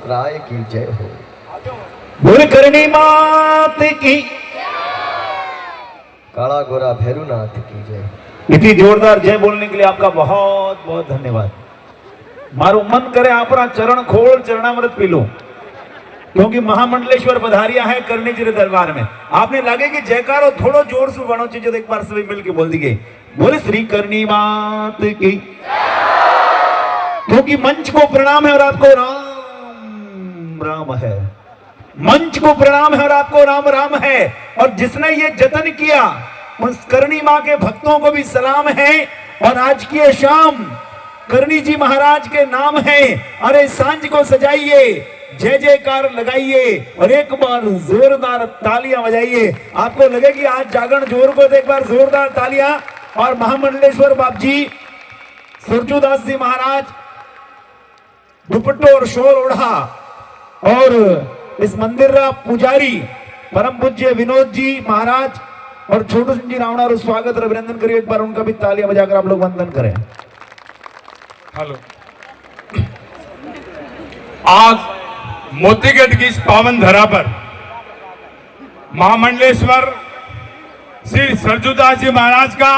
राय की जय हो। बोल करनी मात की, काला गोरा भैरुनाथ की जय। इतनी जोरदार जय बोलने के लिए आपका बहुत बहुत धन्यवाद। मारो मन करे आपरा चरण खोल चरणामृत पी लो, क्योंकि महामंडलेश्वर पधारिया है करनी जी दरबार में। आपने लगे कि जयकारो थोड़ो जोर से बनो चाहिए, तो एक बार सभी मिलके बोल दीजिए बोले श्री करनी मात की। क्योंकि मंच को प्रणाम है और आपको राम राम है, मंच को प्रणाम है और आपको राम राम है। और जिसने ये जतन किया उस करनी माँ के भक्तों को भी सलाम है। और आज की ये शाम करनी जी महाराज के नाम है। अरे सांझ को सजाइए, जय जयकार लगाइए और एक बार जोरदार तालियां बजाइए। आपको लगे कि आज जागरण जोर को, तो एक बार जोरदार तालियां। और महामंडलेश्वर बाप जी सुरजूदास जी महाराज दुपट्टो और शोल ओढ़ा, और इस मंदिर का पुजारी परम पूज्य विनोद जी महाराज और छोटू सिंह जी रावणा और स्वागत और अभिनंदन करिए। एक बार उनका भी तालियां बजाकर आप लोग वंदन करें। हेलो, आज मोतीगढ़ की इस पावन धरा पर महामंडलेश्वर श्री सरजूदास जी महाराज का,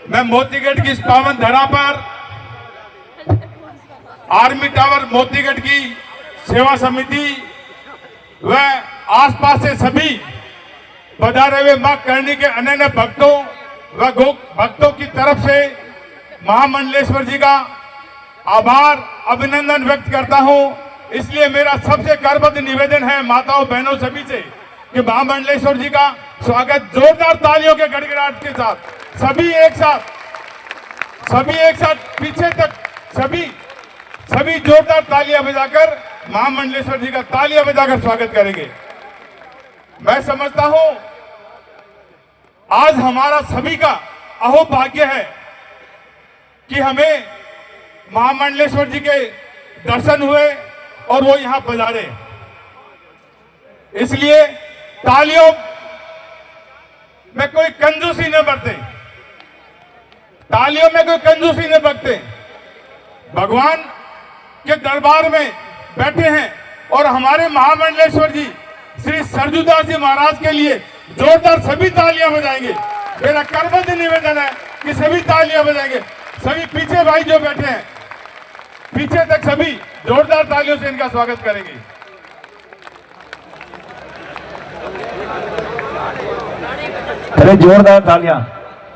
मैं मोतीगढ़ की इस पावन धरा पर आर्मी टावर मोतीगढ़ की सेवा समिति व आसपास से सभी पधारे हुए मां करनी के अनन्य भक्तों व गो भक्तों की तरफ से महामंडलेश्वर जी का आभार अभिनंदन व्यक्त करता हूं। इसलिए मेरा सबसे करबद्ध निवेदन है माताओं बहनों सभी से कि महामंडलेश्वर जी का स्वागत जोरदार तालियों के गड़गड़ाहट के साथ सभी एक साथ पीछे तक सभी जोरदार तालियां बजाकर महामंडलेश्वर जी का तालियां बजाकर स्वागत करेंगे। मैं समझता हूं आज हमारा सभी का अहोभाग्य है कि हमें महामंडलेश्वर जी के दर्शन हुए और वो यहां पधारे। इसलिए तालियों में कोई कंजूसी न बरते, तालियों में कोई कंजूसी न बरते। भगवान के दरबार में बैठे हैं और हमारे महामंडलेश्वर जी श्री सरजूदास जी महाराज के लिए जोरदार सभी तालियां बजाएंगे। मेरा करबद्ध निवेदन है कि सभी तालियां बजाएंगे। सभी पीछे भाई जो बैठे हैं पीछे तक सभी जोरदार तालियों से इनका स्वागत करेंगे। अरे जोरदार तालियां।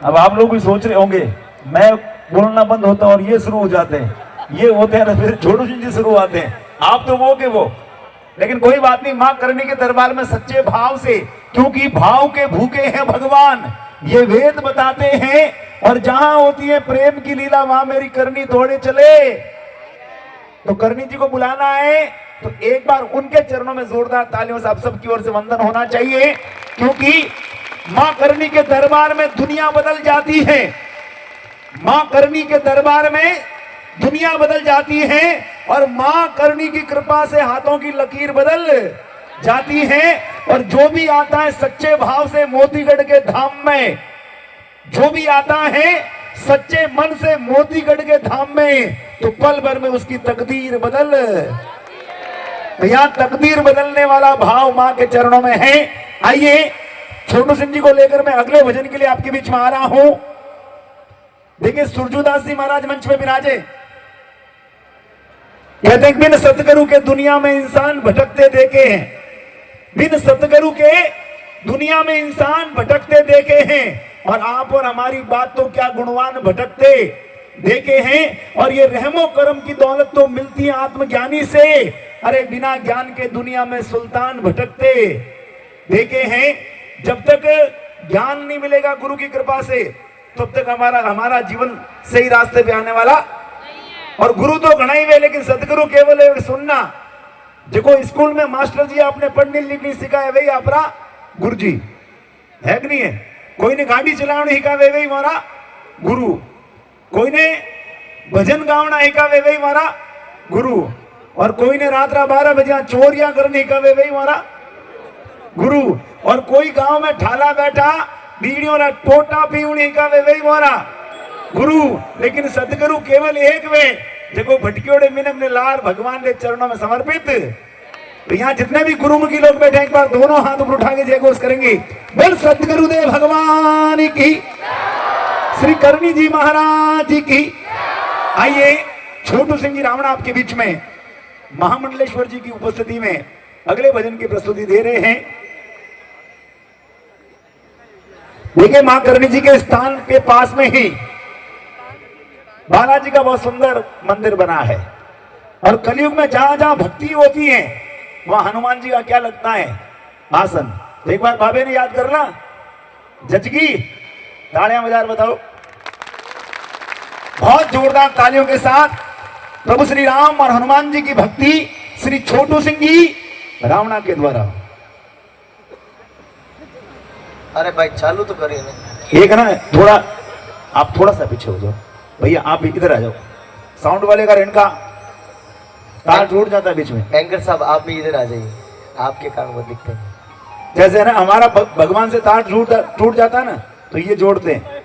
अब आप लोग भी सोच रहे होंगे मैं बोलना बंद होता और ये शुरू हो जाते हैं, ये होते हैं ना फिर छोटू सिंह जी शुरू आते हैं। आप तो वो के वो, लेकिन कोई बात नहीं, मां करनी के दरबार में सच्चे भाव से, क्योंकि भाव के भूखे हैं भगवान, ये वेद बताते हैं। और जहां होती है प्रेम की लीला वहां मेरी करनी दौड़े चले। तो करनी जी को बुलाना है तो एक बार उनके चरणों में जोरदार तालियों से आप सबकी ओर से वंदन होना चाहिए। क्योंकि मां करनी के दरबार में दुनिया बदल जाती है, मां करनी के दरबार में दुनिया बदल जाती है और मां करनी की कृपा से हाथों की लकीर बदल जाती है। और जो भी आता है सच्चे भाव से मोतीगढ़ के धाम में, जो भी आता है सच्चे मन से मोतीगढ़ के धाम में, तो पल भर में उसकी तकदीर बदल। तो यहां तकदीर बदलने वाला भाव मां के चरणों में है। आइए छोटू सिंह जी को लेकर मैं अगले भजन के लिए आपके बीच में आ रहा हूं। देखिए सुरजूदास जी महाराज मंच पे विराजे। कहते हैं बिन सतगुरु के दुनिया में इंसान भटकते देखे हैं, बिन सतगुरु के दुनिया में इंसान भटकते देखे हैं। और आप और हमारी बात तो क्या गुणवान भटकते देखे हैं। और ये रहमो करम की दौलत तो मिलती है आत्मज्ञानी से। अरे बिना ज्ञान के दुनिया में सुल्तान भटकते देखे हैं। जब तक ज्ञान नहीं मिलेगा गुरु की कृपा से तब तक हमारा जीवन सही रास्ते पे आने वाला। और गुरु तो घना ही वे, लेकिन सदगुरु केवल एक सुनना। देखो स्कूल में मास्टर जी आपने पढ़नी लिखनी सिखाया वही आपरा गुरु जी है कि नहीं है। कोई ने गाड़ी चलाना हिकावे वही मारा गुरु, कोई ने भजन गावना हिकावे वही मारा गुरु, और कोई ने रात 12 बजे चोरियां करनी हिकावे वही मारा गुरु, और कोई गांव में ठाला बैठा बीड़ियों ना टोटा पीवनी हिकावे वही मारा गुरु। लेकिन सदगुरु केवल एक वे देखो भटकियोड़े मीन अपने लाल भगवान के चरणों में समर्पित। तो यहाँ जितने भी गुरुमुखी लोग बैठे हैं, एक बार दोनों हाथ ऊपर उठा के जय घोष करेंगे। बोल सतगुरुदेव भगवान की, श्री करणी जी महाराज की। आइए छोटू सिंह जी रावण आपके बीच में महामंडलेश्वर जी की उपस्थिति में अगले भजन की प्रस्तुति दे रहे हैं। देखिए मां करणी जी के स्थान के पास में ही बालाजी का बहुत सुंदर मंदिर बना है, और कलयुग में जहां जहां भक्ति होती है वहां हनुमान जी का क्या लगता है आसन। तो एक बार बाबे ने याद करना, जजगी तालियां बजा बताओ। बहुत जोरदार तालियों के साथ प्रभु श्री राम और हनुमान जी की भक्ति श्री छोटू सिंह जी रावणा के द्वारा। अरे भाई चालू तो करिए ना। एक ना थोड़ा, आप थोड़ा सा पीछे हो जाओ भैया, आप इधर आ जाओ। साउंड वाले का इनका तार टूट जाता है बीच में। एंकर साहब आप भी इधर आ जाइए, आपके कारण वो दिखते हैं। जैसे ना हमारा भगवान से तार टूट जाता है ना, तो ये जोड़ते हैं।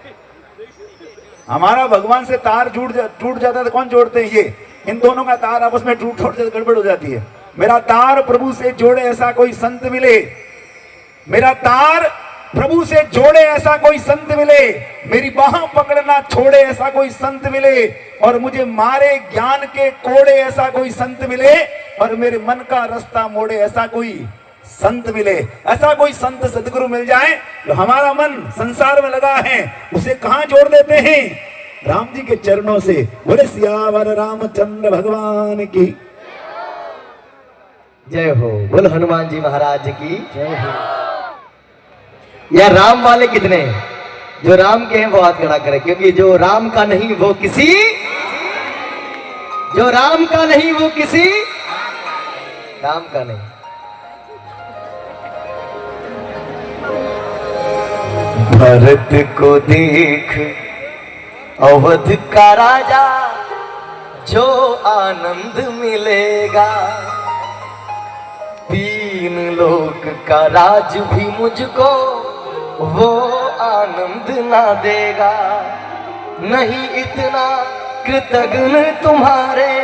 हमारा भगवान से तार टूट जाता है तो कौन जोड़ते हैं? ये। इन दोनों का तार आपस में टूट गड़बड़ हो जाती है। मेरा तार प्रभु से जोड़े ऐसा कोई संत मिले, मेरा तार प्रभु से जोड़े ऐसा कोई संत मिले, मेरी बाह पकड़ना छोड़े ऐसा कोई संत मिले, और मुझे मारे ज्ञान के कोड़े ऐसा कोई संत मिले, और मेरे मन का रास्ता मोड़े ऐसा कोई संत मिले। ऐसा कोई संत सदगुरु मिल जाए तो हमारा मन संसार में लगा है, उसे कहां जोड़ देते हैं? राम जी के चरणों से। बोले सियावर रामचंद्र भगवान की जय हो। बोल हनुमान जी महाराज की जय हो। या राम वाले कितने हैं? जो राम के हैं वो हाथ खड़ा करें, क्योंकि जो राम का नहीं वो किसी, जो राम का नहीं वो किसी राम का नहीं। भरत को देख अवध का राजा, जो आनंद मिलेगा, तीन लोक का राज भी मुझको वो आनंद ना देगा। नहीं इतना कृतज्ञ तुम्हारे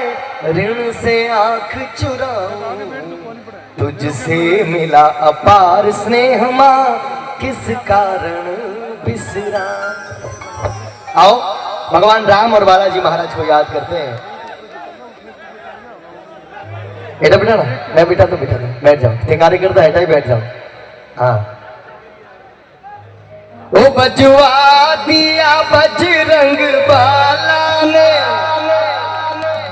ऋण से आंख चुराऊं, तुझसे मिला अपार स्नेह मां, किस कारण बिसरा। आओ भगवान राम और बालाजी महाराज को याद करते हैं। बेटा बेटा ना, मैं बेटा तो बेटा बैठ जाओ, ठिकाने करता है, बैठ जाओ। हाँ। ओ बजवा दिया बजरंग बाला ने,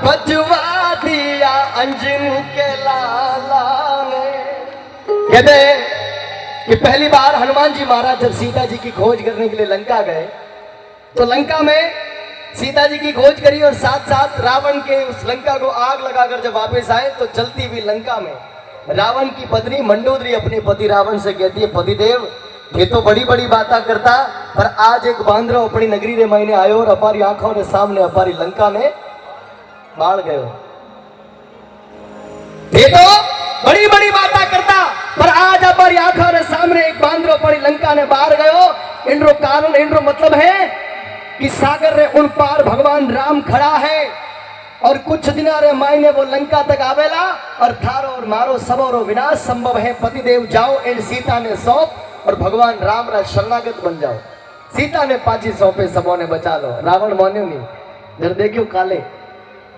बजवा दिया अंजनी के लाला ने। कहते हैं कि पहली बार हनुमान जी महाराज जब सीता जी की खोज करने के लिए लंका गए, तो लंका में सीता जी की खोज करी, और साथ साथ रावण के उस लंका को आग लगाकर जब वापस आए तो जलती हुई लंका में रावण की पत्नी मंडोदरी अपने पति रावण से कहती है, पतिदेव ये तो बड़ी बड़ी बातें करता, पर आज एक बांद्रो अपनी नगरी रे महीने आयो और हमारी आंखों ने सामने हमारी लंका ने बाढ़ गयो। ये तो बड़ी बड़ी बातें करता, पर आज हमारी आंखों ने सामने एक बांद्रो अपनी लंका ने बाढ़ गयो। इंद्रो कारण, इंद्रो मतलब है कि सागर रे उन पार भगवान राम खड़ा है, और कुछ दिन रे मायने वो लंका तक आवेला, और थारो और मारो सबरो विनाश संभव है। पतिदेव जाओ इन सीता ने सौंप, और भगवान राम रा शरणागत बन जाओ। सीता ने पाची सौंपे, सबों ने बचा लो। रावण मान्यो नहीं, जब देखियो काले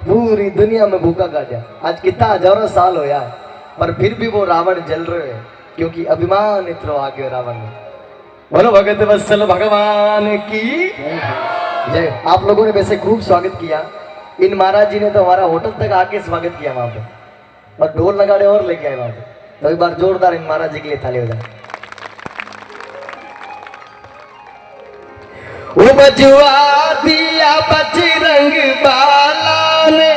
पूरी दुनिया में भूखा काटा। आज कितना हजारों साल हो यार, पर फिर भी वो रावण जल रहे है, क्योंकि अभिमान इतना आ गया रावण में। बोलो भगत वत्सल भगवान की जय। आप लोगों ने वैसे खूब स्वागत किया, इन महाराज जी ने तो हमारा होटल तक आके स्वागत किया वहां पे, और ढोल नगाड़े और लेके आए वहां पे। तो एक बार जोरदार इन महाराज जी के लिए थाली हो जाए। वो बजवा दिया बजरंग बाला ने,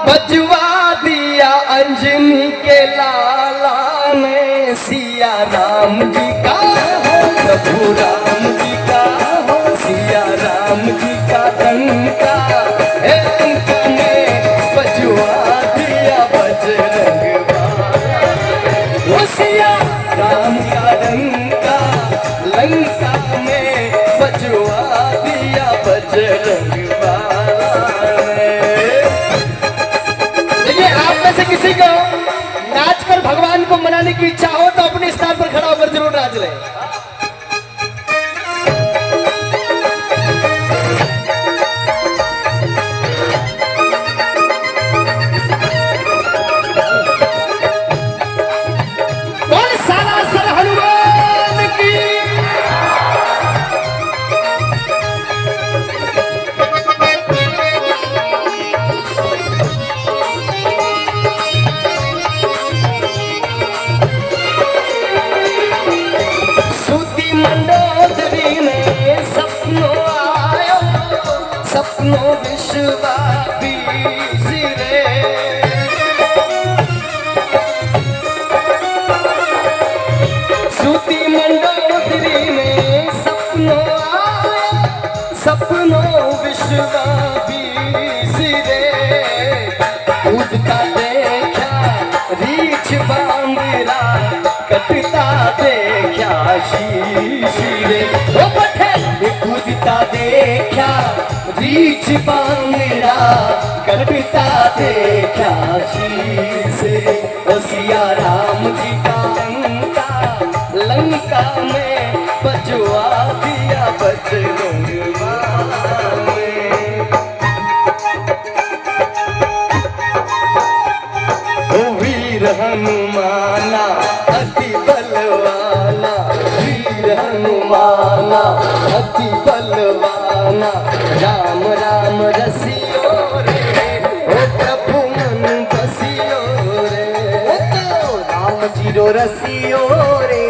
बजवा दिया अंजनी के लाला ने। सिया राम जी का प्रभु राम जी का, सिया राम जी का डंका में बजवा दिया बजरंग बाला। वो सिया राम का डंका लंका में बजवा दिया बजरंग बाला ने। विश्वा बिसरे सूती मंडोदरी में सपनों आया सपनों विश्वा बिसरे कूदता देखा रीछ बांगरा कटता देखा शीशरे ओ बठे कूदता देखा रीछ बांगरा कटता देखा शीशरे ओ सिया राम जी का लंका में बजवा दिया बजरंगवा में ओ वीर हनुमाना अति बलवाना वीर हनुमाना अति बलवाना राम राम रसियो रे ओ प्रभु मन बसियो रे ओ राम जी रो रसियो रे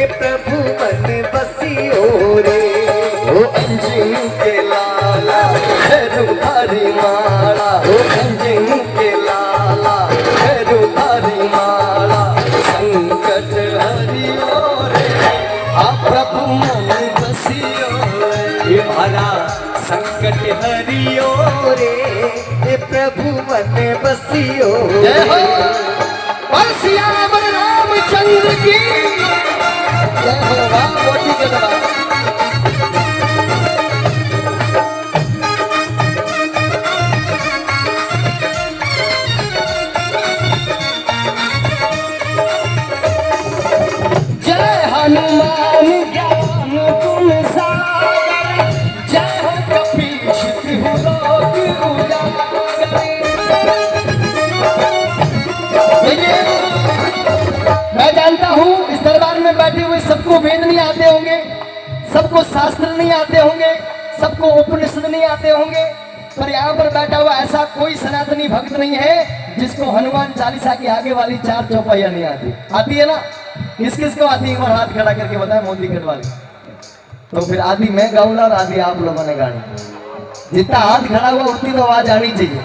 ये प्रभु मन बसियो रे ओ अंजन के लाला खरु हरि माला ओ अंजन के लाला खरु हरि माला संकट हरियो रे आ प्रभु मन बसियो रे हमारा संकट हरियो रे ये प्रभु मन बसियो जय हो सियावर रामचंद्र की जय हो राम कोटि के दरबार जय हनुमान ज्ञान गुण सागर जय हो कपीश तिहु लोक उजागर मैं जानता हूं इस दरबार में बैठे हुए सबको वेद नहीं आते होंगे सबको शास्त्र नहीं आते होंगे सबको उपनिषद नहीं आते होंगे पर यहाँ पर बैठा हुआ ऐसा कोई सनातनी भक्त नहीं है जिसको हनुमान चालीसा की आगे वाली 4 चौपाइयां नहीं आती है ना किस किस को आती है एक बार हाथ खड़ा करके बताए मोदी कट वाली तो फिर आधी मैं गाऊंगा और आधी आप लोगों ने गानी जितना हाथ खड़ा हुआ उतनी तो आवाज आनी चाहिए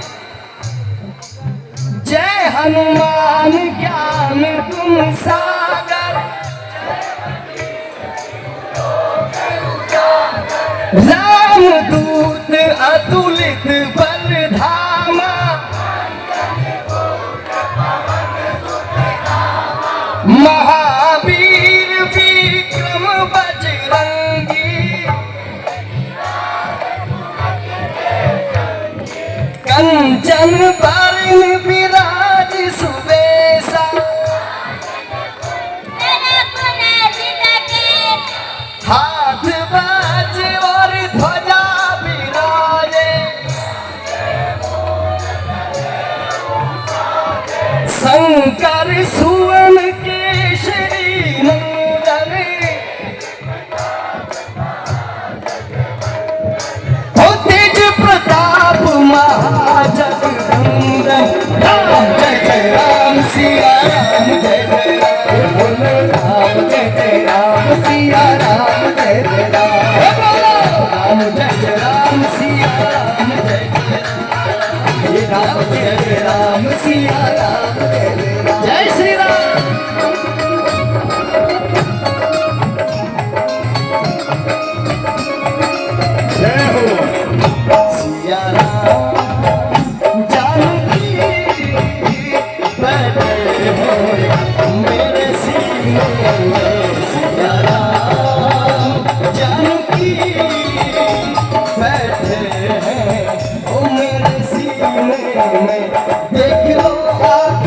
जय हनुमान ज्ञान गुण सागर राम दूत अतुलित बल धामा महावीर विक्रम बजरंगी कंचन बरन विराज सुबेसा हाथ बाज और ध्वजा विराजे शंकर सुवन केशरी नंदन हो तेज प्रताप महाजगवंदन राम जय जय राम सिया राम जय जय राम बोलो राम जय जय राम सिया राम जय जय राम बोलो राम जय जय राम सिया राम जय जय राम जय जय राम सिया राम जय जय राम जय श्री राम जय हो सिया राम जानकी बैठे हो मेरे सीने में सिया राम जानकी बैठे हैं ओ मेरे सीने में देख लो आप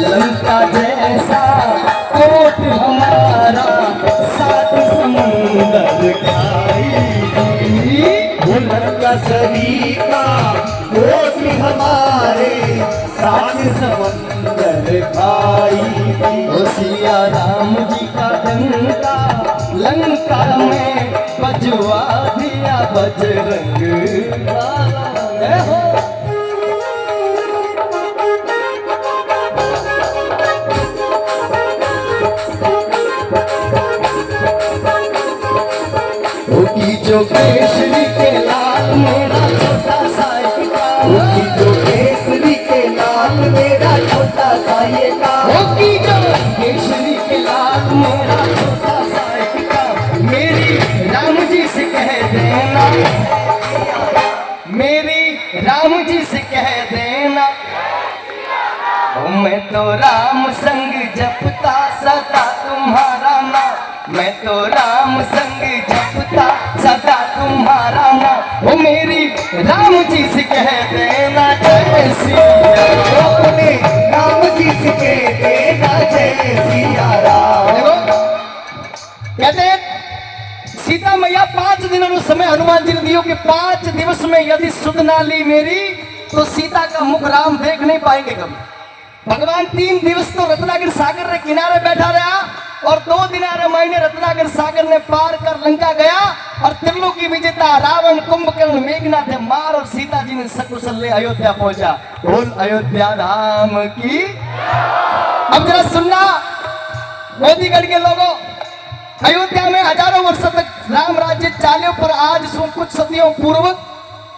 लंका जैसा कोट हमारा, सात समुंदर खाई। वो लंका सभी का कोट हमारे, सात समंदर खाई। ओ सिया राम जी का डंका लंका में बजवा दिया बजरंग बाला। जय हो। की जो केसरी के लाल मेरा छोटा सा ये काम, की जो केसरी के लाल मेरा छोटा सा ये काम, की जो केसरी के लाल मेरा छोटा सा ये काम। मेरी राम जी से कह देना, मेरी राम जी से कह देना, मैं तो राम संग जपता सदा तुम्हारा नाम, मैं तो राम संग जपता सदा तुम्हारा नाम। वो मेरी राम जी से कह देना जय सिया राम। अपने राम जी से कह देना जय सिया राम। देखो कहते हैं सीता मैया 5 दिनों में समय हनुमान जी ने दियो कि 5 दिवस में यदि सुध ना ली मेरी तो सीता का मुख राम देख नहीं पाएंगे कभी। भगवान 3 दिवस तो रत्नागिर सागर के किनारे बैठा रहा और 2 दिन महीने रत्नागिर सागर ने पार कर लंका गया और त्रिलोकी विजेता रावण कुंभकर्ण मेघनाथ मार और सीता जी ने सकुशल ले अयोध्या पहुंचा। बोल अयोध्या धाम की। अब जरा सुनना मोदीगढ़ के लोगों, अयोध्या में हजारों वर्ष तक राम राज्य चाल्यो पर आज कुछ सदियों पूर्व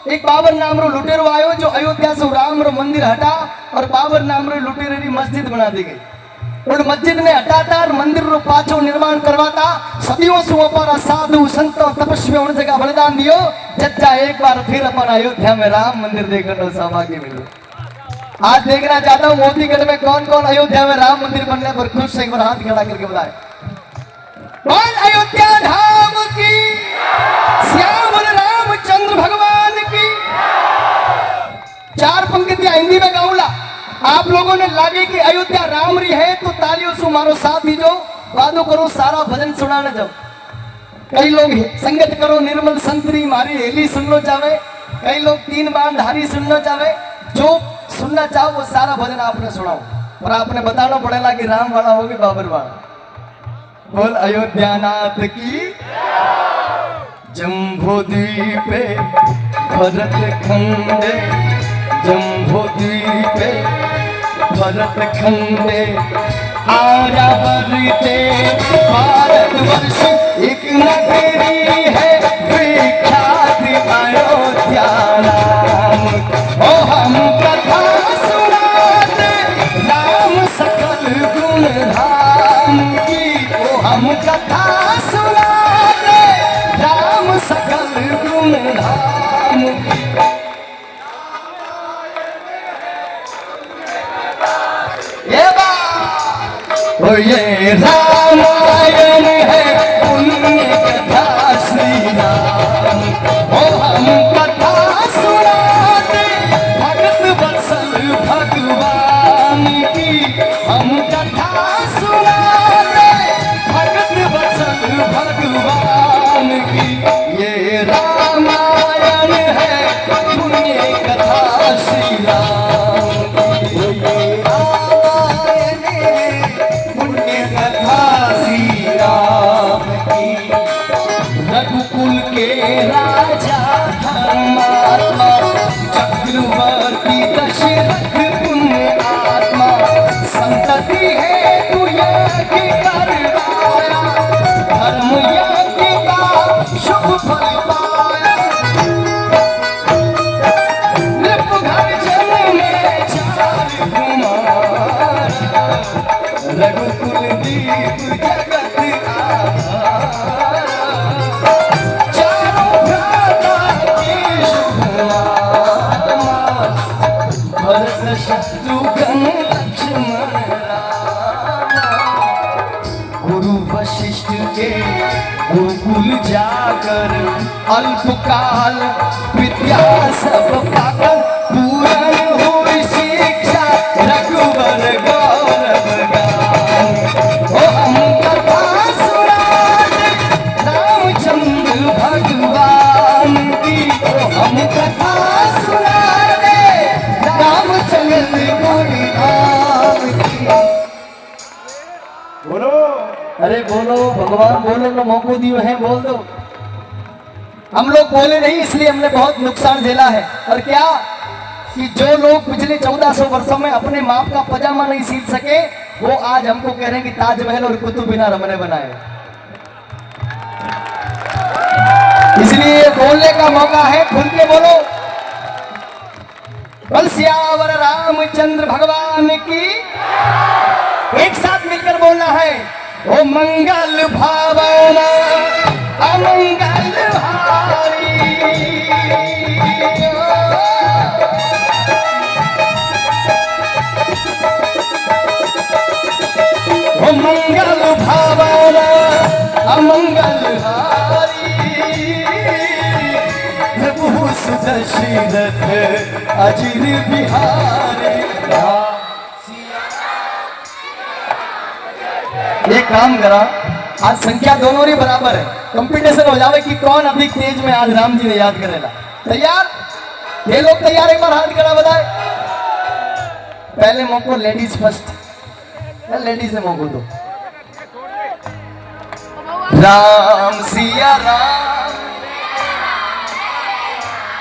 एक बाबर नाम रो लुटेरो आयो जो अयोध्या से राम रो मंदिर हटा और बाबर नाम रो लुटेरे री मस्जिद बना दी गई। और मस्जिद ने हटाता और मंदिर रो पाछो निर्माण करवाता। सदियों से पर साधु संतों तपस्वी उन जगह बलिदान दियो जज्जा एक बार फिर अपन अयोध्या में राम मंदिर देखने को सौभाग्य मिलो। आज देखना चाहता हूँ मोदीगढ़ में कौन कौन अयोध्या में राम मंदिर बनने पर खुश है, एक बार हाथ खड़ा करके बताए। बोल अयोध्या धाम की, श्याम रामचंद्र भगवान की। 4 पंक्तियां हिंदी में गाऊंगा, आप लोगों ने लागे कि अयोध्या राम री है तो तालियों से मारो साथ दीजो, वादो करो सारा भजन सुनाने जाओ। कई लोग संगत करो निर्मल संतरी मारी हेली सुन लो चाहे, कई लोग 3 बाण धारी सुनना चाहे। जो सुनना चाहो वो सारा भजन आपने सुनाओ और आपने बताना पड़ेगा कि राम वाला होगी बाबर वाला। बोल अयोध्या नाथ की। जम्बूद्वीपे भरत खंडे, जम्बूद्वीपे भरत खंडे, आर्यावर्ते भारतवर्ष एक नगरी है विख्यात अयोध्या नाम। ओ हम कथा सुनाते राम सकल गुण धाम की, ओ हम कथा सुनाते राम सकल गुण धाम की। ये रामायण है पुण्य कथा श्री राम। ओ हम कथा सुनाते भगत वत्सल भगवान की, हम कथा सुनाते भगत वत्सल भगवान की। ये रामायण है पुण्य कथा श्री राम की। ये रामायण पुण्य कथा श्री राम की। रघुकुल के राजा धर्मात्मा चक्रवर्ती दशरथ पुण्य आत्मा, संतति है तू यज्ञ करवाया, धर्म यज्ञ का शुभ फल पाया। नृप घर जन में 4 कुमार, रघुकुल दीप जगत आधार। चारों भ्राता के शुभनामा, भरत शत्रुघ्न लक्ष्मण राम। गुरु वशिष्ठ के गुरुकुल जाकर अल्पकाल विद्या सब पाकर, पूर्ण हुई शिक्षा रघुवर गौ बोलो। अरे बोलो भगवान, बोलने को मौको दिए हैं, बोल दो। हम लोग बोले नहीं, इसलिए हमने बहुत नुकसान झेला है। और क्या कि जो लोग पिछले 1400 वर्षों में अपने माप का पजामा नहीं सील सके, वो आज हमको कह रहे हैं कि ताजमहल और कुतुब मीनार हमने बनाए। इसलिए बोलने का मौका है, खुल के बोलो। बल सियावर रामचंद्र भगवान की। एक साथ मिलकर बोलना है, ओ मंगल भावना अमंगल हारी। ओ मंगल भावना अमंगल हारी, प्रभु सुदशरथ अजिर बिहारी। एक काम करा, आज संख्या दोनों ही बराबर है, कंपटीशन हो जावे कि कौन अधिक तेज में आज राम जी ने याद करेला। तैयार? ये लोग तैयार? एक बार हाथ खड़ा बताए। पहले मौको लेडीज फर्स्ट, लेडीज ने मौको दो। राम सिया राम।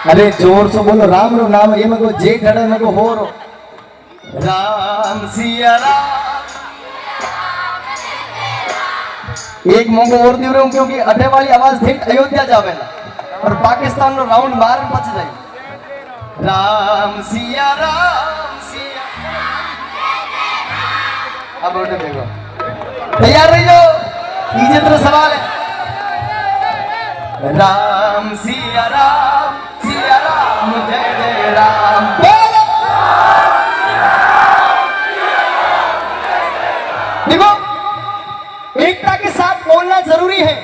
अरे जोर से बोलो, राम रो नाम ये मको जे खड़े मको हो रो। राम सिया राम। एक मौको और दे रहा हूं, क्योंकि अड्डे वाली आवाज ठेठ अयोध्या जावेला और पाकिस्तान नो राउंड बाहर बच जाए। राम सिया राम सिया। अब उठे देखो, तैयार रही जो, इज्जत रो सवाल है। राम सिया राम जय जय राम। देखो, एकता के साथ बोलना जरूरी है।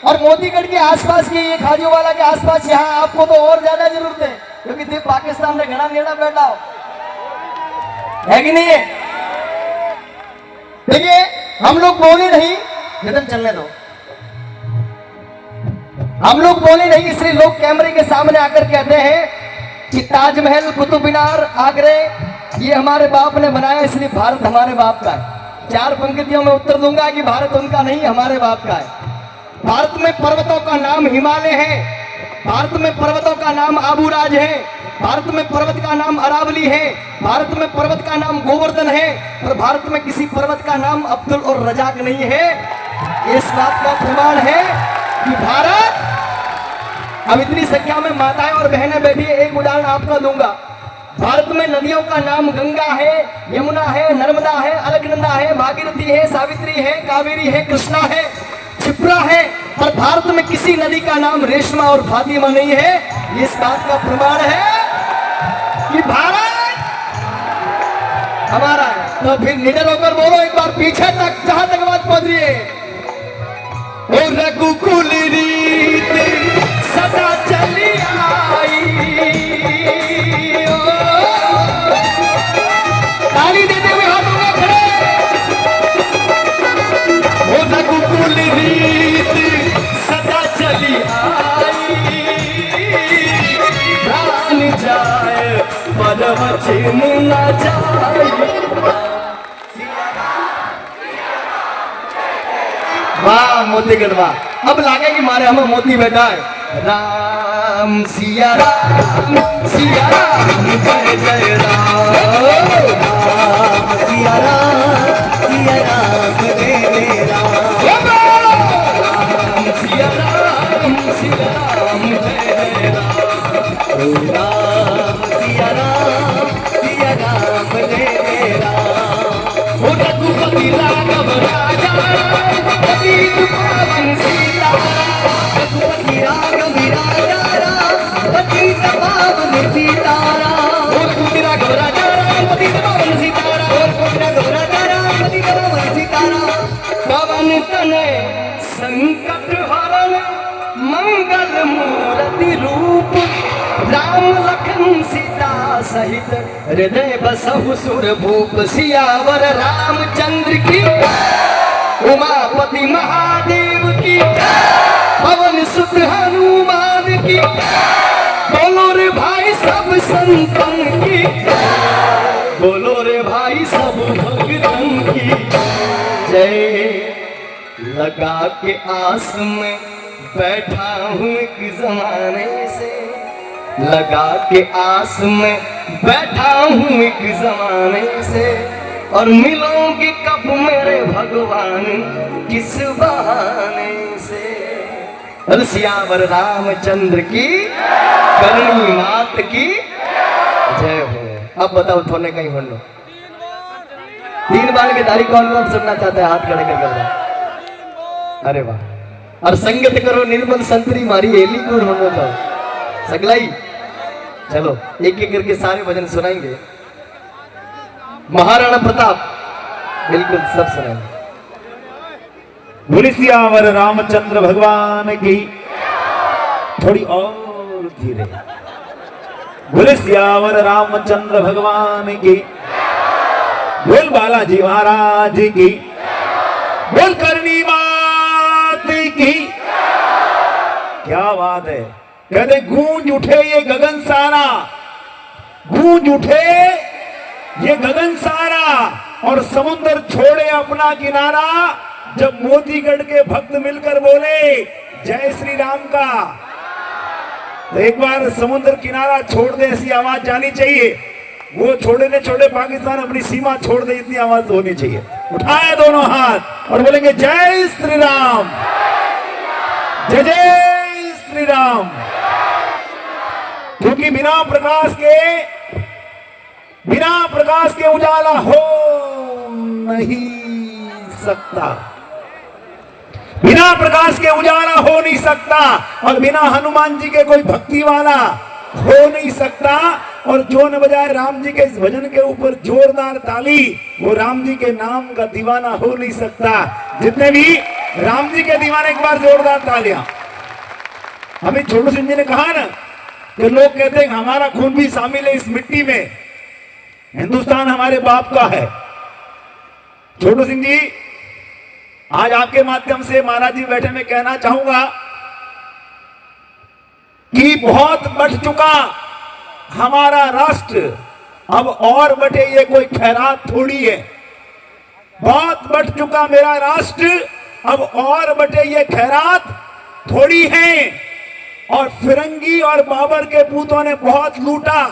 और मोतीगढ़ के आसपास के, ये खाजूवाला के आसपास, यहाँ आपको तो और ज्यादा जरूरत है, क्योंकि देख पाकिस्तान में घना नेड़ा बैठा हो, है कि नहीं है? देखिए, हम लोग बोले नहीं, निधन चलने दो। हम लोग बोले नहीं, इसलिए लोग कैमरे के सामने आकर कहते हैं कि ताजमहल, कुतुब मीनार, आगरे ये हमारे बाप ने बनाया, इसलिए भारत हमारे बाप का है। 4 पंक्तियों में उत्तर दूंगा कि भारत उनका नहीं, हमारे बाप का है। भारत में पर्वतों का नाम हिमालय है, भारत में पर्वतों का नाम आबूराज है, भारत में पर्वत का नाम अरावली है, भारत में पर्वत का नाम गोवर्धन है, और भारत में किसी पर्वत का नाम अब्दुल और रजाक नहीं है। इस बात का प्रमाण है कि भारत, अब इतनी संख्या में माताएं और बहनें बैठी है, एक उदाहरण आपका दूंगा। भारत में नदियों का नाम गंगा है, यमुना है, नर्मदा है, अलकनंदा है, भागीरथी है, सावित्री है, कावेरी है, कृष्णा है, क्षिप्रा है, और भारत में किसी नदी का नाम रेशमा और फातिमा नहीं है। इस बात का प्रमाण है कि भारत हमारा है। तो फिर निडर होकर बोलो एक बार, पीछे तक, जहां तक बात पहुंच रही है। ओ रघुकुल रीत सदा चली आई। ताली देते हुए हाथों में खड़े। ओ रघुकुल रीत सदा चली आई, प्राण जाए पर वचन न जाए। वाह मोतीगढ़ वाह। अब लागे कि मारे हमें मोती बैठा है। राम सिया राम जय जय राम। राम सिया राम जय जय राम। राम सिया राम जय जय राम। राम सिया राम जय जय राम। ओ रघुपति राघव राजा, पतित पावन सीताराम। रघुपति राघव राजा, पतित पावन सीताराम। रघुपति राघव राजा, पतित पावन सीताराम। रघुपति राघव राजा, पतित पावन सीताराम। पवन तनय संकट हरण, मंगल मूर्ति रूप। राम लखन सीता सहित, हृदय बसहु सुर भूप। सियावर रामचंद्र की, उमापति महादेव की, पवन सुत हनुमान की। बोलो रे भाई सब संतन की, बोलो रे भाई सब भक्तन की। जय लगा के आस में बैठा हूँ एक जमाने से, लगा के आस में बैठा हूँ एक जमाने से, और मिलोगे कब मेरे भगवान किस बहाने से। और सियावर रामचंद्र की करनी मात की जय हो। अब बताओ थोने कहीं हो लो 3 बार के दाढ़ी कौन कौन सुनना चाहता है? हाथ खड़े करके बताओ। अरे वाह। और संगत करो निर्मल संतरी मारी एली को ढूंढो तो सगलाई। चलो एक एक करके सारे भजन सुनाएंगे। महाराणा प्रताप बिल्कुल सब सुनाएंगे। बोले सियावर रामचंद्र भगवान की। थोड़ी और धीरे। बोले सियावर रामचंद्र भगवान की। बोल बालाजी महाराज की। बोल करनी मात की। क्या बात है। कहते गूंज उठे ये गगन सारा, गूंज उठे ये गगन सारा, और समुद्र छोड़े अपना किनारा, जब मोतीगढ़ के भक्त मिलकर बोले जय श्री राम का। तो एक बार समुद्र किनारा छोड़ दे ऐसी आवाज जानी चाहिए। वो छोड़े ने छोड़े पाकिस्तान अपनी सीमा छोड़ दे इतनी आवाज होनी चाहिए। उठाए दोनों हाथ और बोलेंगे जय श्री राम, जय जय श्री राम। क्योंकि बिना प्रकाश के उजाला हो नहीं सकता, बिना प्रकाश के उजाला हो नहीं सकता, और बिना हनुमान जी के कोई भक्ति वाला हो नहीं सकता। और जो न बजाए राम जी के इस भजन के ऊपर जोरदार ताली, वो राम जी के नाम का दीवाना हो नहीं सकता। जितने भी राम जी के दीवाने एक बार जोरदार तालियां। अभी छोटू सिंह जी ने कहा ना कि लोग कहते हैं हमारा खून भी शामिल है इस मिट्टी में, हिंदुस्तान हमारे बाप का है। छोटू सिंह जी आज आपके माध्यम से महाराज जी बैठे में कहना चाहूंगा कि बहुत बढ़ चुका हमारा राष्ट्र, अब और बढ़े ये कोई खैरात थोड़ी है। बहुत बढ़ चुका मेरा राष्ट्र, अब और बढ़े ये खैरात थोड़ी है। और फिरंगी और बाबर के पूतों ने बहुत लूटा,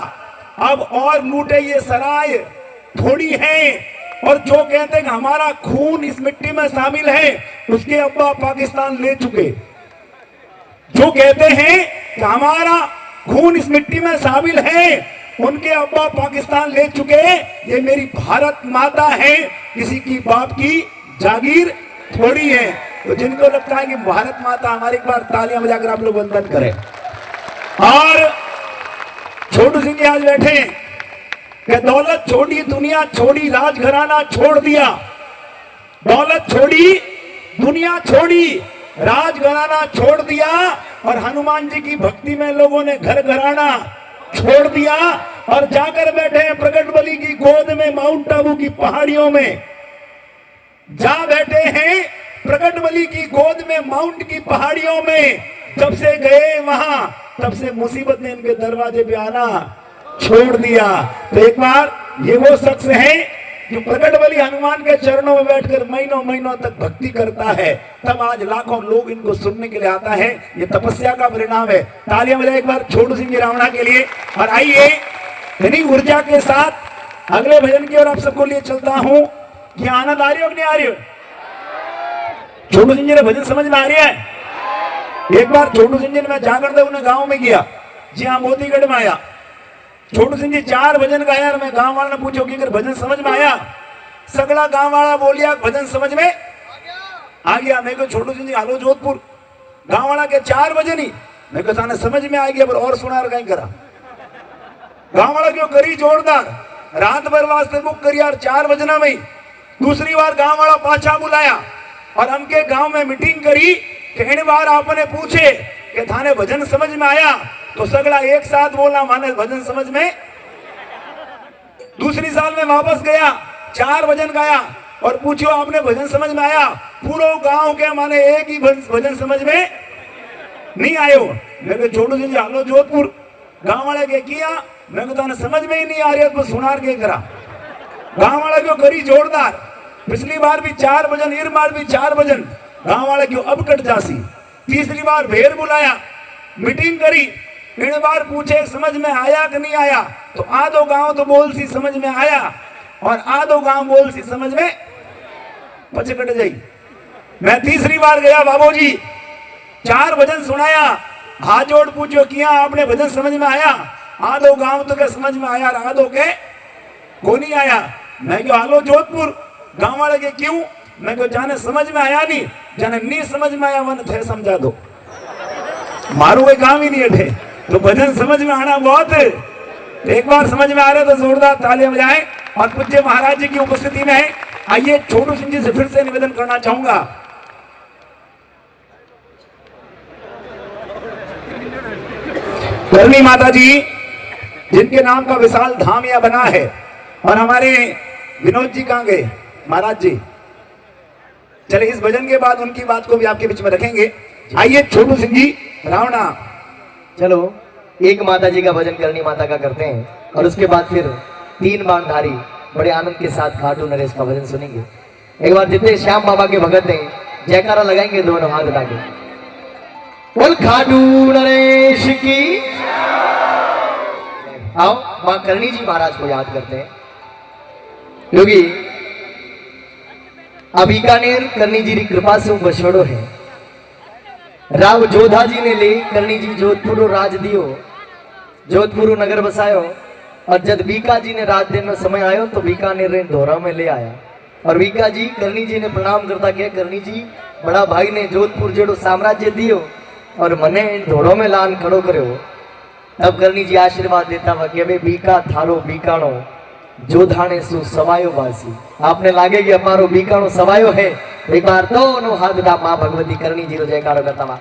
अब और लूटे ये सराय थोड़ी है। और जो कहते हैं हमारा खून इस मिट्टी में शामिल है, उसके अब्बा पाकिस्तान ले चुके। जो कहते हैं कि हमारा खून इस मिट्टी में शामिल है, उनके अब्बा पाकिस्तान ले चुके। ये मेरी भारत माता है, किसी की बाप की जागीर थोड़ी है। तो जिनको लगता है कि भारत माता हमारी, एक बार तालियां बजाकर आप लोग वंदन करें। और छोटू सिंह जी आज बैठे कि दौलत छोड़ी, दुनिया छोड़ी, राजघराना छोड़ दिया। दौलत छोड़ी, दुनिया छोड़ी, राजघराना छोड़ दिया, और हनुमान जी की भक्ति में लोगों ने घर घराना छोड़ दिया, और जाकर बैठे हैं प्रकटबली की गोद में, माउंट आबू की पहाड़ियों में जा बैठे हैं। प्रकटबली की गोद में, माउंट की पहाड़ियों में जब से गए वहां, तब से मुसीबत ने इनके दरवाजे पे आना छोड़ दिया। तो एक बार ये वो शख्स है जो प्रकटबली हनुमान के चरणों में बैठकर महीनों महीनों तक भक्ति करता है, तब आज लाखों लोग इनको सुनने के लिए आता है। ये तपस्या का परिणाम है। तालियां बजाएं एक बार छोटू सिंह जी रावणा के लिए। और आइए इन्हीं ऊर्जा के साथ अगले भजन की ओर आप सबको लिए चलता हूं। ये आनंद आ रही हो कि नहीं आ रही हो? छोटू सिंह जी ने भजन समझ में आ रही है? एक बार छोटू सिंह जी ने, मैं जाकर दे उन्हें गांव में गया, जी हाँ मोतीगढ़ में आया। छोटू सिंह जी 4 भजन गाया, और मैं गांव वाले ने पूछो कि अगर भजन समझ में आया, सगड़ा गांव वाला बोलिया भजन समझ में आ गया। मैं को छोटू सिंह जी हालो जोधपुर, गांव वाला के 4 भजन ही, मैं को थाने समझ में आ गया, पर और सुना कहीं करा। गांव वाला क्यों करी जोरदार, रात भर वास्ते बुक करी यार 4 भजना में। दूसरी बार गांव वाला पाछा बुलाया और हमके गांव में मीटिंग करी कि इन बार आपने पूछे कि थाने भजन समझ में आया, तो सगड़ा एक साथ बोला माने भजन समझ में। दूसरी साल में वापस गया, 4 भजन गाया और पूछो आपने भजन समझ में आया, पूरा गांव के माने एक ही भजन समझ में नहीं आयो। मैं छोटू सिंह हालो जोधपुर, गांव वाले के किया, मैं को समझ में ही नहीं आ रही, तो सुनार के करा। गांव वाला क्यों करी जोरदार, पिछली बार भी 4 भजन, इस बार भी 4 भजन, गांव वाले क्यों अब कट जासी। तीसरी बार भेड़ बुलाया, मीटिंग करी, इन बार पूछे समझ में आया कि नहीं आया, तो आधो गांव तो बोल सी समझ में आया और आधो गांव बोल सी समझ में पचे कट जाई। मैं तीसरी बार गया, बाबूजी 4 भजन सुनाया, हाथ जोड़ पूछो किया आपने भजन समझ में आया, आधो गांव तो क्या समझ में आया, आधो के को नहीं आया। मैं क्यों हालो जोधपुर, गांव वाले के क्यों, मैं क्यों जाने समझ में आया नहीं, जाने नहीं समझ में आया वन थे समझा दो, मारू कोई काम ही नहीं है। तो भजन समझ में आना बहुत, एक बार समझ में आ रहा तो जोरदार तालियां बजाएं। और पूज्य महाराज जी की उपस्थिति में आइए छोटू सिंह जी से फिर से निवेदन करना चाहूंगा। करणी माता जी जिनके नाम का विशाल धाम यह बना है, और हमारे विनोद जी कहां गए महाराज जी, चले इस भजन के बाद उनकी बात को भी आपके बीच में रखेंगे। आइए छोटू सिंह जी रावणा। चलो एक माता जी का भजन करनी माता का करते हैं और उसके बाद फिर 3 बाणधारी बड़े आनंद के साथ खाटू नरेश का भजन सुनेंगे। एक बार जितने श्याम बाबा के भगत हैं जयकारा लगाएंगे दोनों हाथ उठा के, बोल खाटू नरेश की। आओ मां करणी जी महाराज को याद करते हैं, क्योंकि बीकानेर करणी जी की कृपा से बछड़ो है। राव जोधा जी ने ले करणी जी जोधपुर राज दियो, जोधपुर नगर बसायो, और जब बीका जी ने रात दिन में समय आयो तो बीकानेर रे धोरा में ले आया। और बीका जी करणी जी ने प्रणाम करता के करणी जी बड़ा भाई ने जोधपुर जेड़ो साम्राज्य दियो और मने धोरो में लान खड़ो करो। तब करणी जी आशीर्वाद देता हुआ कि बीका थारो बीकाणो जोधाने सु सवायो वासी। आपने लागे कि हमारो बीकाणो सवायो है, एक बार दोनों हाथ उठा मां भगवती करणी जी को जयकारो करता हुआ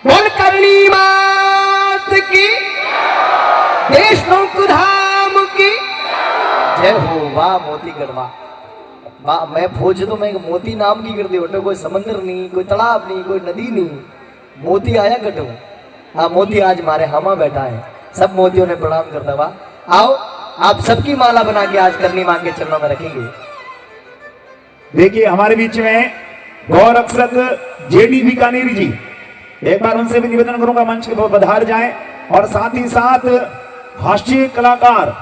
बोल करणी मात की, देश धाम की जय हो। वाह मोती गढ़वा, वाह मैं फौज तो मैं मोती नाम की कर दी, उठे कोई समंदर नहीं, कोई तालाब नहीं, कोई नदी नहीं, मोती आया गटो। हाँ मोती आज मारे हमा बैठा है, सब मोतियों ने प्रणाम करता हुआ। आओ आप सबकी माला बना के आज करनी मां के चरणों में रखेंगे। देखिए हमारे बीच में गौर अक्षत जेडी बीकानेरी जी, एक बार उनसे भी निवेदन करूंगा मंच के पधार जाएं, और साथ ही साथ हास्य कलाकार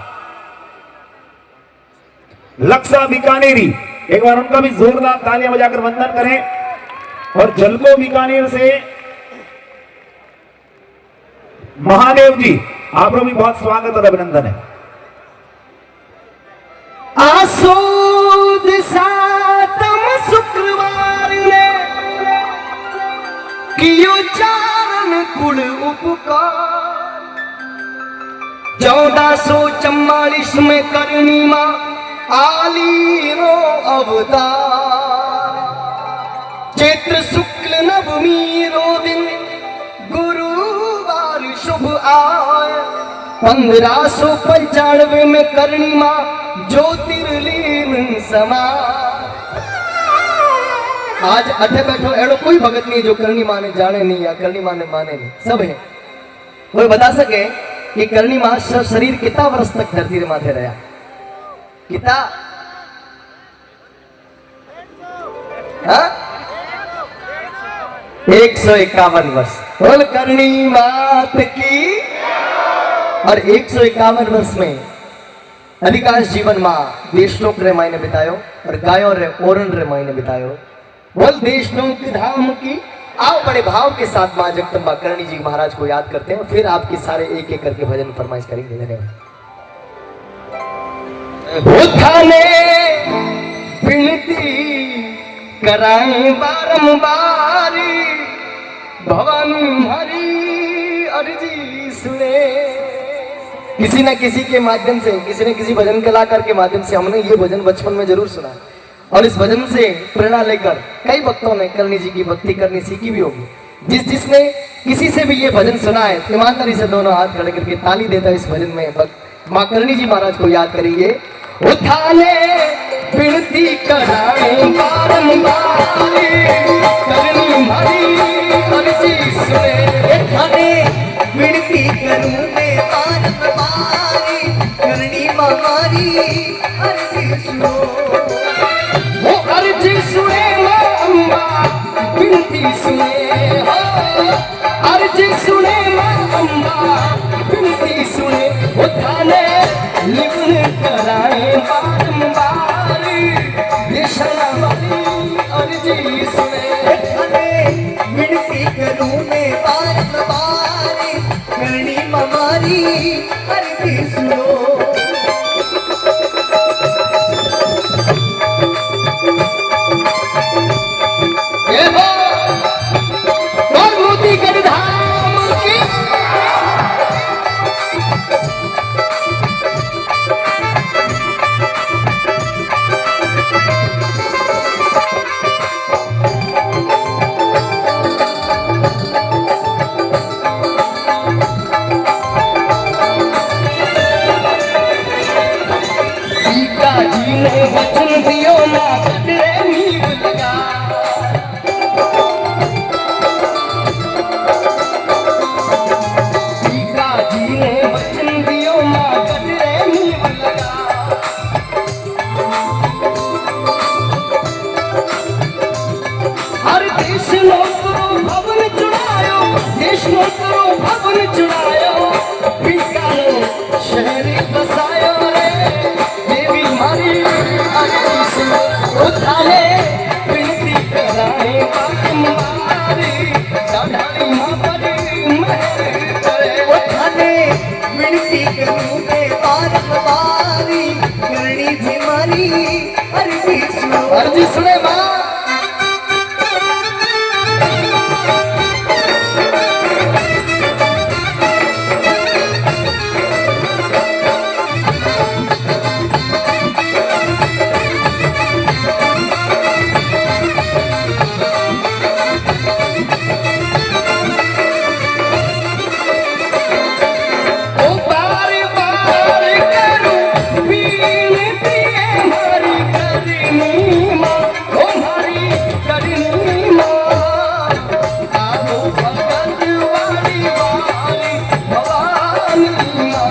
लक्सा बीकानेरी, एक बार उनका भी जोरदार तालियां बजाकर वंदन करें। और जलको बीकानेर से महादेव जी, आप लोग भी बहुत स्वागत और अभिनंदन है। आसोद सातम शुक्रवार ने कियो चारण कुल उपकार, 1444 में करणी मां आली रो अवतार। चैत्र शुक्ल नवमी रो दिन गुरुवार शुभ आय, 1595 में करणी मां ज्योतिर्लीन समा। आज अठे बैठो एड़ो कोई भगत नहीं जो करणी मां ने जाने नहीं या करणी मां ने माने नहीं, सब है। कोई बता सके कि करणी मां शरीर कितना वर्ष तक धरती रे माथे रहा, कितना? हाँ 151 वर्ष। बोल करणी मात की। और 151 वर्ष में अधिकांश जीवन मां देशनोक रे मायने बितायो और गायों रे ओरन रे मायने बितायो। बोल देशनोक धाम की। आओ बड़े भाव के साथ मां जगदम्बा करणी जी महाराज को याद करते हैं, फिर आपके सारे एक एक करके भजन फरमाइश करेंगे। धन्यवाद। विनती कराएं बारंबार, भवानी हरी अर्जी सुने। किसी न किसी के माध्यम से, किसी न किसी भजन कलाकार के माध्यम से हमने ये भजन बचपन में जरूर सुना, और इस भजन से प्रेरणा लेकर कई भक्तों ने करणी जी की भक्ति करनी सीखी भी होगी। जिसने किसी से भी ये भजन सुना है, ईमानदारी से दोनों हाथ खड़े करके ताली देता इस भजन में मां करणी जी महाराज को याद करिए। उठाने विनती कराएं बारंबार, करनी हरी अर्जी सुने। उठाने विनती करूं मैं बारंबार, करनी हमारी अर्जी सुनो। सुने माँ अम्बा विनती सुने हो, अर्जी सुने माँ अम्बा विनती सुने, उठाने निवन कराए बारंबार, ये शर्माली अर्जी सुने। उठाने विनती करूं मैं बार-बार, करनी हमारी अर्जी सुनो। ये हो और मोतीगढ़ धाम की सीता जी ने वचन दियो ना कटरे नीव लगा, सीता जी ने वचन दियो ना कटरे नीव लगा, हर देश नो करो भवन चुनायो, देश नो करो भवन चुनायो, बीकानो शहर बसायो रे, देवी मारी अर्जी सुनो। उठाने विनती कराए बारंबारी, डाढ़ी माँ पर मेहर करे। उठाने विनती करूं मैं बार-बार, करनी हमारी अर्जी सुनो। अर्जी सुने माँ। ओ बार बार करूं विनती हमारी करनी माँ, ओ हमारी करनी माँ, आओ भगत वाली वाली भवानी माँ,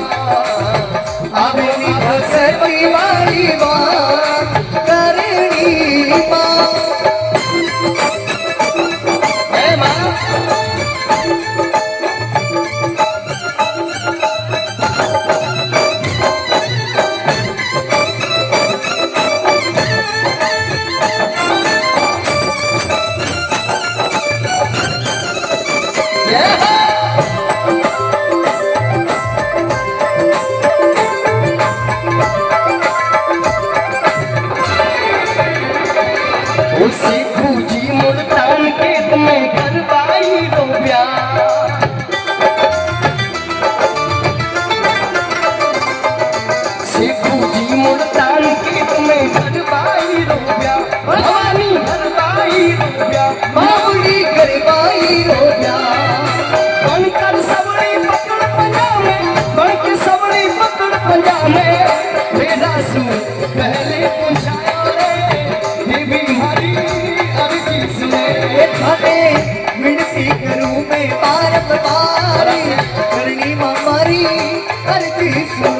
आवेली भक्ति वाली बात करनी माँ। हे माँ। ये हो। उसी पूजी मुल्तान के तुम्हें करवाई लो ब्याह, पूजी मुल्तान के तुम्हें करवाई लो ब्याह, भवानी करवाई लो ब्याह, बावड़ी करवाई रोजा, बनकर सबड़ी पकड़ पंजा में, बनकर सबड़ी पकड़ पंजा में, मेरा सू पहले पहुंचायो रे, देवी हमारी अर्जी सुने। उठाने विनती करूं मैं बार-बार, करनी हमारी अर्जी सुनो।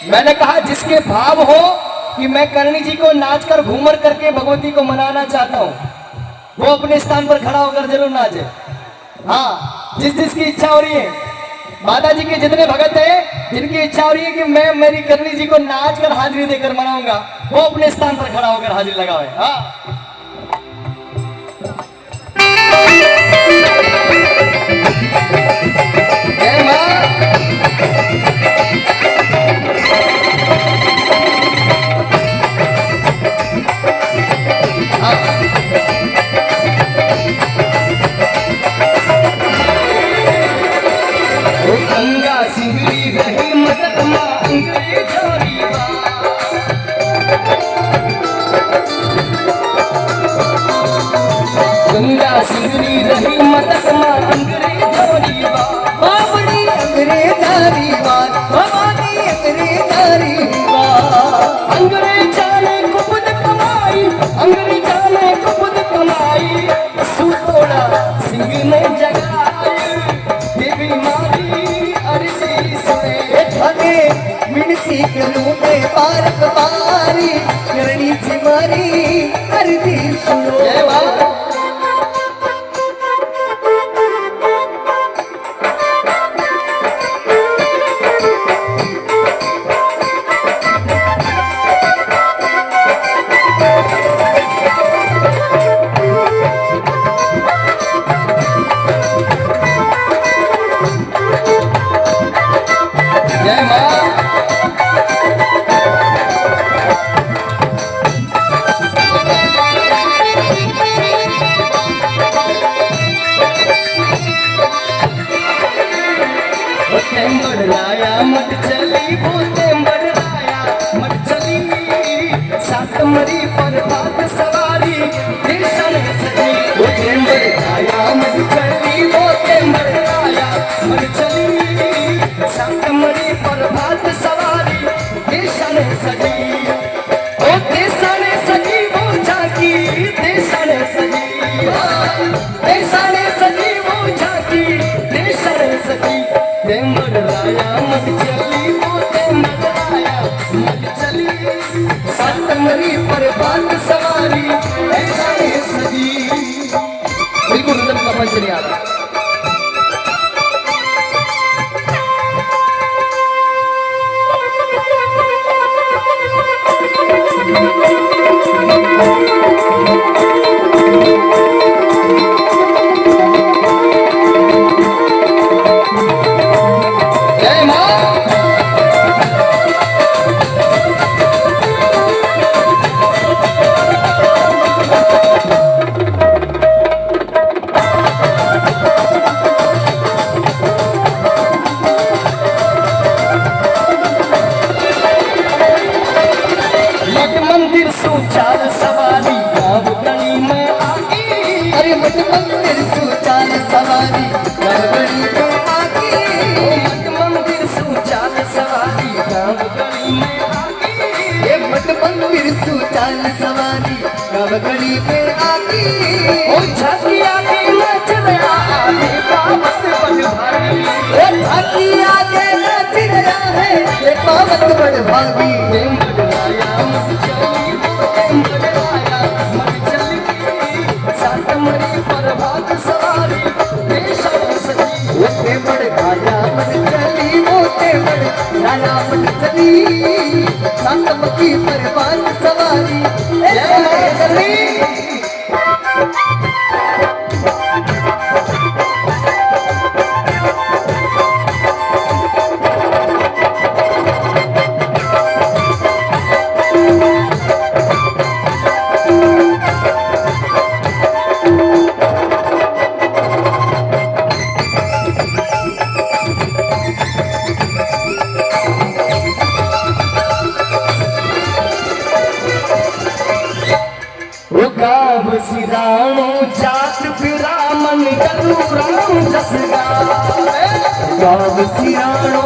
मैंने कहा जिसके भाव हो कि मैं करणी जी को नाच कर घूमर करके भगवती को मनाना चाहता हूँ, वो अपने स्थान पर खड़ा होकर जरूर नाचे। हाँ, जिसकी इच्छा हो रही है, माता जी के जितने भगत हैं जिनकी इच्छा हो रही है कि मैं मेरी करणी जी को नाच कर हाजिरी देकर मनाऊंगा, वो अपने स्थान पर खड़ा होकर हाजिरी लगावे। हाँ, जय मां। गंगा सिंगरी रही मदद मां अंग्रेज छोरी बा। सिंगरी रही मदक मां अंग्रेजोरी बात बावड़ी अंग्रेजारी बात भवानी अंग्रेजारी बात अंग्रेजा ने खुद कमाई अंग्रेजा ने खुद कमाई सुतोड़ा सिंह ने जगाई देवी मारी अर्जी सुने थाने मिनती करूं मैं बार बारी करनी थी मारी अर्जी सुनो जय मां जय मां टेम्बर लाया मत चली वो टेम्बर लाया मत चली सात मरी पर बात सवारी दिशन सजी वो टेम्बर लाया मत चली वो टेम्बर लाया मत चली सात मरी पर बात सवारी दिशन सजी ओ दिशन सजी वो झांकी दिशन सजी दिशन सजी वो झांकी दिशन सजी टेम्बर लाया मत चली वो टेम्बर लाया मत चली सात मरी पर बात सवारी ऐसा है सजी बिल्कुल रिदम का पंच नहीं आ रहा जय मां मठ मंदिर सुचार सवारी गाँव गली में आगी अरे मठ मंदिर सुचार सवारी गड़बड़ी में आगी मठ मंदिर सुचार सवारी गाँव गली में आगी ये मठ मंदिर सुचार सवारी गड़बड़ी में आगी ओ झांकी आगे नाच रहा आगे बाबत बड़ भारी ये झांकी आगे नाच रहा है ये पावत बड़ भागी टेम्बर लाया मत चली वो टेम्बर लाया मत चली सात मरी पर बात सवारी देशन सजी वो बड़ गाया मन चली मोटे बड़ गाया मन चली संतमकी पर बात सवारी जय चली वो गाँव सिराणो जात ब्राह्मण गरु राम जसगा गाँव सिराणो